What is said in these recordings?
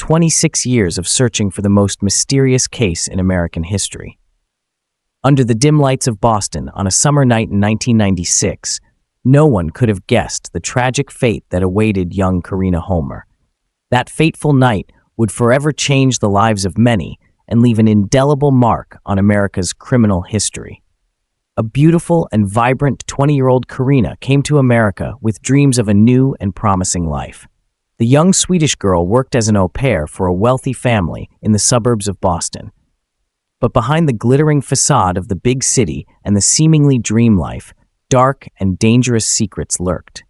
26 years of searching for the most mysterious case in American history. Under the dim lights of Boston on a summer night in 1996, no one could have guessed the tragic fate that awaited young Karina Homer. That fateful night would forever change the lives of many and leave an indelible mark on America's criminal history. A beautiful and vibrant 20-year-old Karina came to America with dreams of a new and promising life. The young Swedish girl worked as an au pair for a wealthy family in the suburbs of Boston. But behind the glittering facade of the big city and the seemingly dream life, dark and dangerous secrets lurked.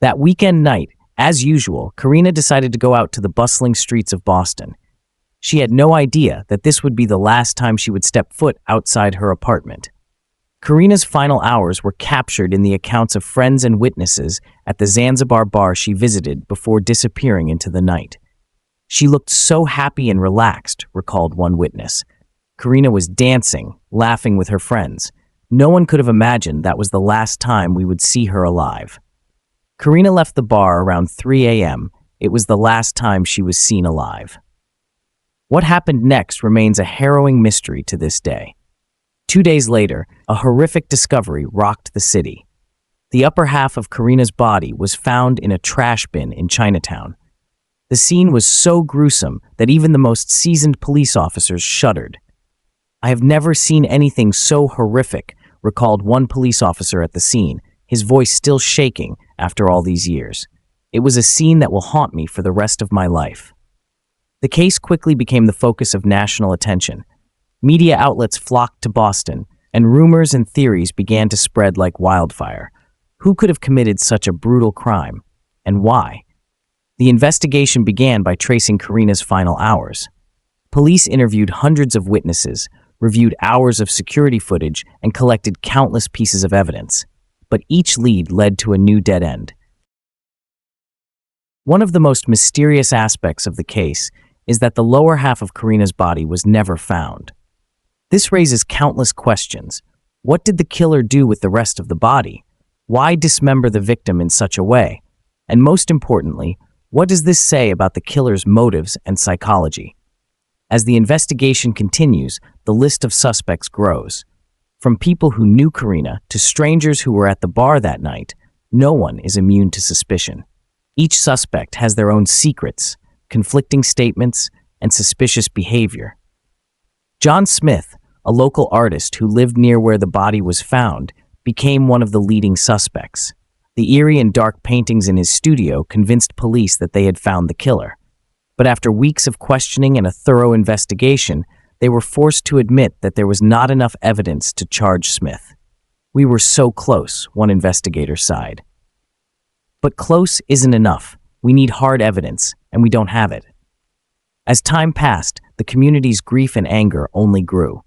That weekend night, as usual, Karina decided to go out to the bustling streets of Boston. She had no idea that this would be the last time she would step foot outside her apartment. Karina's final hours were captured in the accounts of friends and witnesses at the Zanzibar bar she visited before disappearing into the night. She looked so happy and relaxed, recalled one witness. Karina was dancing, laughing with her friends. No one could have imagined that was the last time we would see her alive. Karina left the bar around 3 a.m. It was the last time she was seen alive. What happened next remains a harrowing mystery to this day. 2 days later, a horrific discovery rocked the city. The upper half of Karina's body was found in a trash bin in Chinatown. The scene was so gruesome that even the most seasoned police officers shuddered. "I have never seen anything so horrific," recalled one police officer at the scene, his voice still shaking after all these years. "It was a scene that will haunt me for the rest of my life." The case quickly became the focus of national attention. Media outlets flocked to Boston, and rumors and theories began to spread like wildfire. Who could have committed such a brutal crime, and why? The investigation began by tracing Karina's final hours. Police interviewed hundreds of witnesses, reviewed hours of security footage, and collected countless pieces of evidence. But each lead led to a new dead end. One of the most mysterious aspects of the case is that the lower half of Karina's body was never found. This raises countless questions. What did the killer do with the rest of the body? Why dismember the victim in such a way? And most importantly, what does this say about the killer's motives and psychology? As the investigation continues, the list of suspects grows. From people who knew Karina to strangers who were at the bar that night, no one is immune to suspicion. Each suspect has their own secrets, conflicting statements, and suspicious behavior. John Smith, a local artist who lived near where the body was found, became one of the leading suspects. The eerie and dark paintings in his studio convinced police that they had found the killer. But after weeks of questioning and a thorough investigation, they were forced to admit that there was not enough evidence to charge Smith. "We were so close," one investigator sighed. But close isn't enough. We need hard evidence, and we don't have it. As time passed, the community's grief and anger only grew.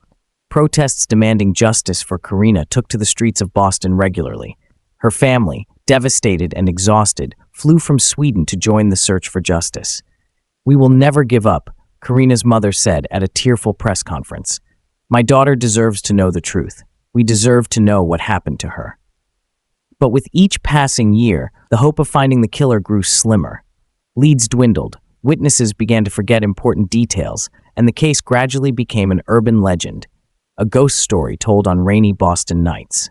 Protests demanding justice for Karina took to the streets of Boston regularly. Her family, devastated and exhausted, flew from Sweden to join the search for justice. "We will never give up," Karina's mother said at a tearful press conference. "My daughter deserves to know the truth. We deserve to know what happened to her." But with each passing year, the hope of finding the killer grew slimmer. Leads dwindled, witnesses began to forget important details, and the case gradually became an urban legend, a ghost story told on rainy Boston nights.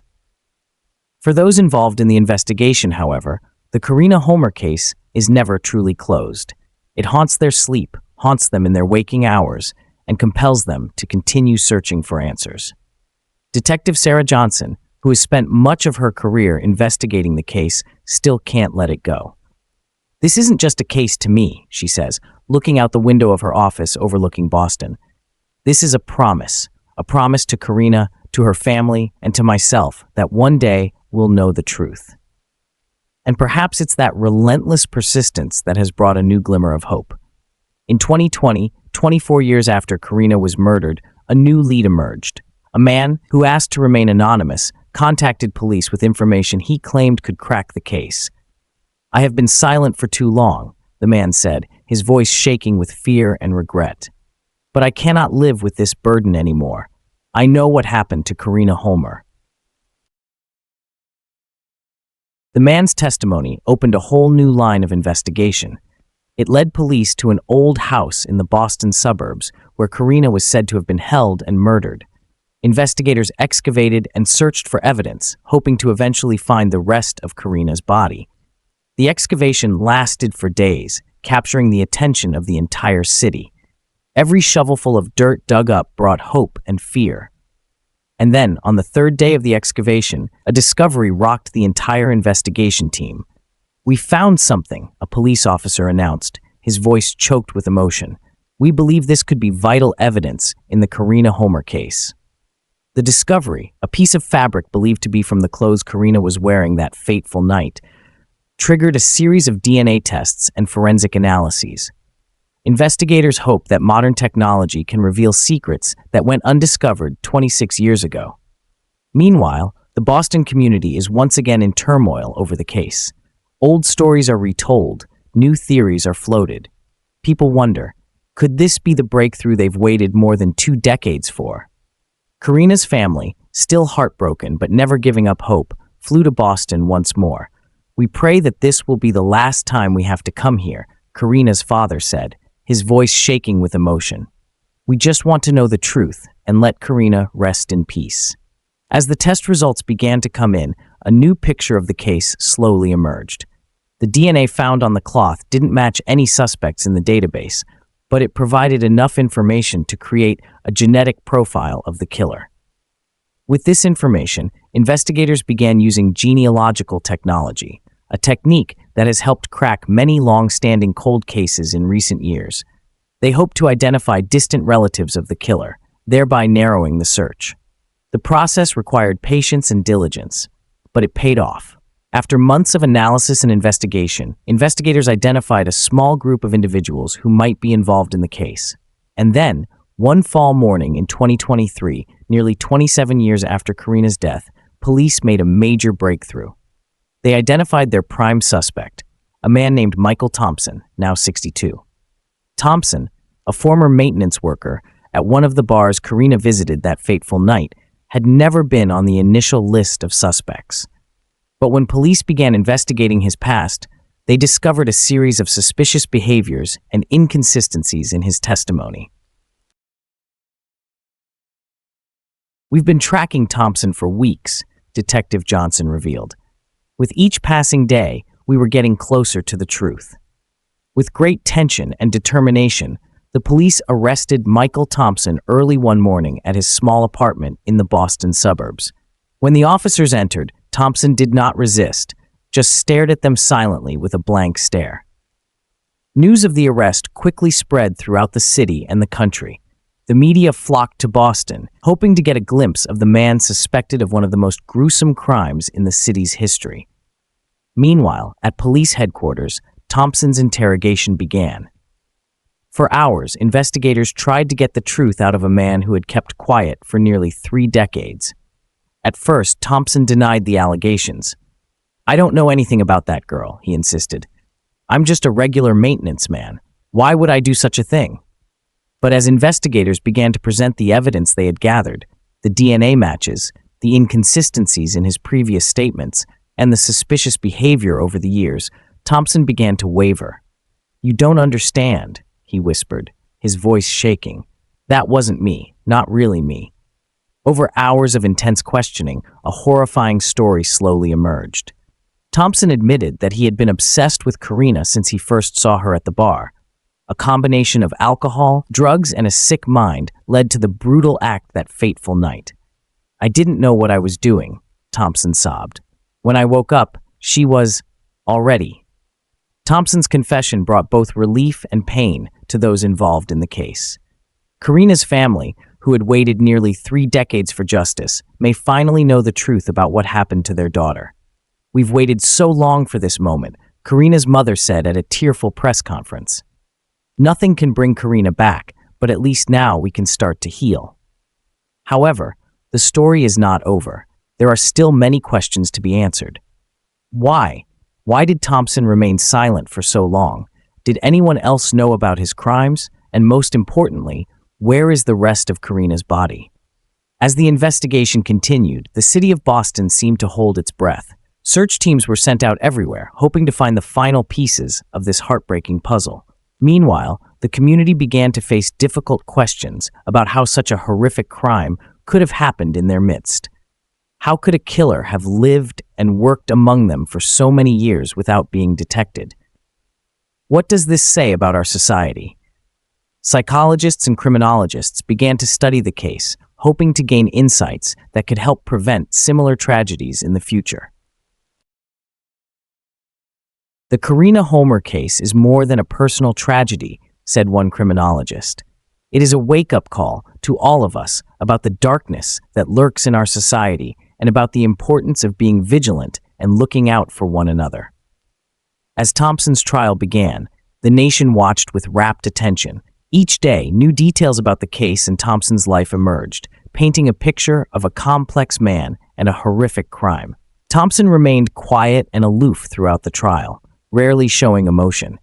For those involved in the investigation, however, the Karina Homer case is never truly closed. It haunts their sleep, haunts them in their waking hours, and compels them to continue searching for answers. Detective Sarah Johnson, who has spent much of her career investigating the case, still can't let it go. "This isn't just a case to me," she says, looking out the window of her office overlooking Boston. "This is a promise to Karina, to her family, and to myself that one day we'll know the truth." And perhaps it's that relentless persistence that has brought a new glimmer of hope. In 2020, 24 years after Karina was murdered, a new lead emerged. A man who asked to remain anonymous contacted police with information he claimed could crack the case. "I have been silent for too long," the man said, his voice shaking with fear and regret. "But I cannot live with this burden anymore. I know what happened to Karina Homer." The man's testimony opened a whole new line of investigation. It led police to an old house in the Boston suburbs where Karina was said to have been held and murdered. Investigators excavated and searched for evidence, hoping to eventually find the rest of Karina's body. The excavation lasted for days, capturing the attention of the entire city. Every shovelful of dirt dug up brought hope and fear. And then, on the third day of the excavation, a discovery rocked the entire investigation team. "We found something," a police officer announced, his voice choked with emotion. "We believe this could be vital evidence in the Karina Homer case." The discovery, a piece of fabric believed to be from the clothes Karina was wearing that fateful night, triggered a series of DNA tests and forensic analyses. Investigators hope that modern technology can reveal secrets that went undiscovered 26 years ago. Meanwhile, the Boston community is once again in turmoil over the case. Old stories are retold, new theories are floated. People wonder, could this be the breakthrough they've waited more than 2 decades for? Karina's family, still heartbroken but never giving up hope, flew to Boston once more. "We pray that this will be the last time we have to come here," Karina's father said, his voice shaking with emotion. "We just want to know the truth and let Karina rest in peace." As the test results began to come in, a new picture of the case slowly emerged. The DNA found on the cloth didn't match any suspects in the database, but it provided enough information to create a genetic profile of the killer. With this information, investigators began using genealogical technology, a technique that has helped crack many long-standing cold cases in recent years. They hope to identify distant relatives of the killer, thereby narrowing the search. The process required patience and diligence, but it paid off. After months of analysis and investigation, investigators identified a small group of individuals who might be involved in the case. And then, one fall morning in 2023, nearly 27 years after Karina's death, police made a major breakthrough. They identified their prime suspect, a man named Michael Thompson, now 62. Thompson, a former maintenance worker at one of the bars Karina visited that fateful night, had never been on the initial list of suspects. But when police began investigating his past, they discovered a series of suspicious behaviors and inconsistencies in his testimony. "We've been tracking Thompson for weeks," Detective Johnson revealed. "With each passing day, we were getting closer to the truth." With great tension and determination, the police arrested Michael Thompson early one morning at his small apartment in the Boston suburbs. When the officers entered, Thompson did not resist, just stared at them silently with a blank stare. News of the arrest quickly spread throughout the city and the country. The media flocked to Boston, hoping to get a glimpse of the man suspected of one of the most gruesome crimes in the city's history. Meanwhile, at police headquarters, Thompson's interrogation began. For hours, investigators tried to get the truth out of a man who had kept quiet for nearly 3 decades. At first, Thompson denied the allegations. "I don't know anything about that girl," he insisted. "I'm just a regular maintenance man. Why would I do such a thing?" But as investigators began to present the evidence they had gathered, the DNA matches, the inconsistencies in his previous statements, and the suspicious behavior over the years, Thompson began to waver. "You don't understand," he whispered, his voice shaking. "That wasn't me, not really me." Over hours of intense questioning, a horrifying story slowly emerged. Thompson admitted that he had been obsessed with Karina since he first saw her at the bar. A combination of alcohol, drugs, and a sick mind led to the brutal act that fateful night. "I didn't know what I was doing," Thompson sobbed. "When I woke up, she was already." Thompson's confession brought both relief and pain to those involved in the case. Karina's family, who had waited nearly 3 decades for justice, may finally know the truth about what happened to their daughter. "We've waited so long for this moment," Karina's mother said at a tearful press conference. "Nothing can bring Karina back, but at least now we can start to heal." However, the story is not over. There are still many questions to be answered. Why? Why did Thompson remain silent for so long? Did anyone else know about his crimes? And most importantly, where is the rest of Karina's body? As the investigation continued, the city of Boston seemed to hold its breath. Search teams were sent out everywhere, hoping to find the final pieces of this heartbreaking puzzle. Meanwhile, the community began to face difficult questions about how such a horrific crime could have happened in their midst. How could a killer have lived and worked among them for so many years without being detected? What does this say about our society? Psychologists and criminologists began to study the case, hoping to gain insights that could help prevent similar tragedies in the future. The Karina Homer case is more than a personal tragedy, said one criminologist. It is a wake-up call to all of us about the darkness that lurks in our society and about the importance of being vigilant and looking out for one another. As Thompson's trial began, the nation watched with rapt attention. Each day, new details about the case and Thompson's life emerged, painting a picture of a complex man and a horrific crime. Thompson remained quiet and aloof throughout the trial, rarely showing emotion.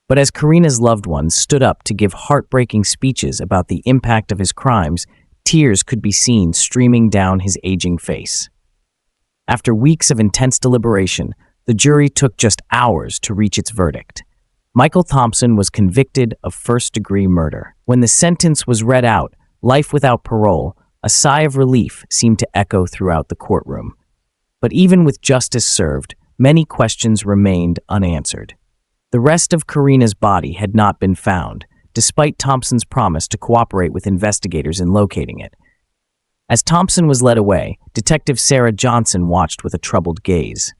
But as Karina's loved ones stood up to give heartbreaking speeches about the impact of his crimes, tears could be seen streaming down his aging face. After weeks of intense deliberation, the jury took just hours to reach its verdict. Michael Thompson was convicted of first-degree murder. When the sentence was read out, life without parole, a sigh of relief seemed to echo throughout the courtroom. But even with justice served, many questions remained unanswered. The rest of Karina's body had not been found, despite Thompson's promise to cooperate with investigators in locating it. As Thompson was led away, Detective Sarah Johnson watched with a troubled gaze.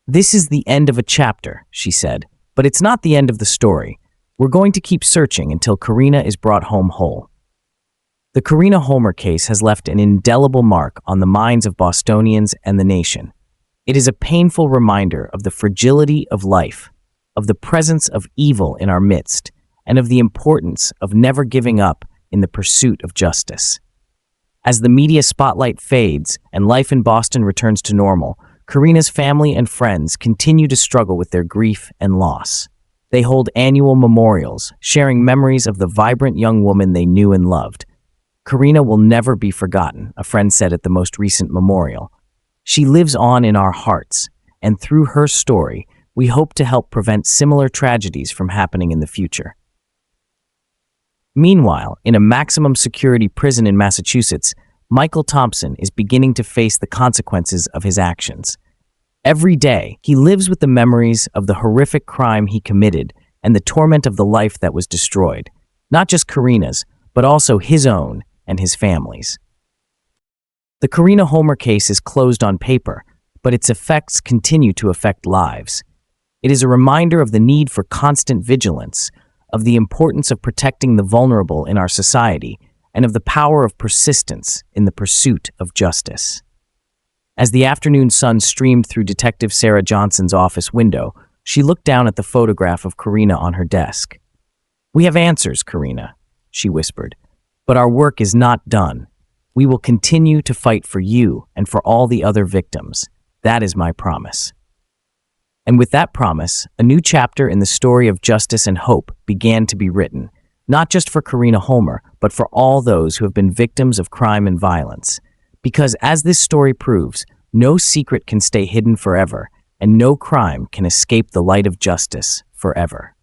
"This is the end of a chapter," she said, "but it's not the end of the story. We're going to keep searching until Karina is brought home whole." The Karina Homer case has left an indelible mark on the minds of Bostonians and the nation. It is a painful reminder of the fragility of life, of the presence of evil in our midst, and of the importance of never giving up in the pursuit of justice. As the media spotlight fades and life in Boston returns to normal, Karina's family and friends continue to struggle with their grief and loss. They hold annual memorials, sharing memories of the vibrant young woman they knew and loved. "Karina will never be forgotten," a friend said at the most recent memorial. "She lives on in our hearts, and through her story, we hope to help prevent similar tragedies from happening in the future." Meanwhile, in a maximum security prison in Massachusetts, Michael Thompson is beginning to face the consequences of his actions. Every day, he lives with the memories of the horrific crime he committed and the torment of the life that was destroyed, not just Karina's, but also his own and his family's. The Karina Homer case is closed on paper, but its effects continue to affect lives. It is a reminder of the need for constant vigilance, of the importance of protecting the vulnerable in our society, and of the power of persistence in the pursuit of justice. As the afternoon sun streamed through Detective Sarah Johnson's office window, she looked down at the photograph of Karina on her desk. "We have answers, Karina," she whispered, "but our work is not done. We will continue to fight for you and for all the other victims. That is my promise." And with that promise, a new chapter in the story of justice and hope began to be written, not just for Karina Homer, but for all those who have been victims of crime and violence. Because as this story proves, no secret can stay hidden forever, and no crime can escape the light of justice forever.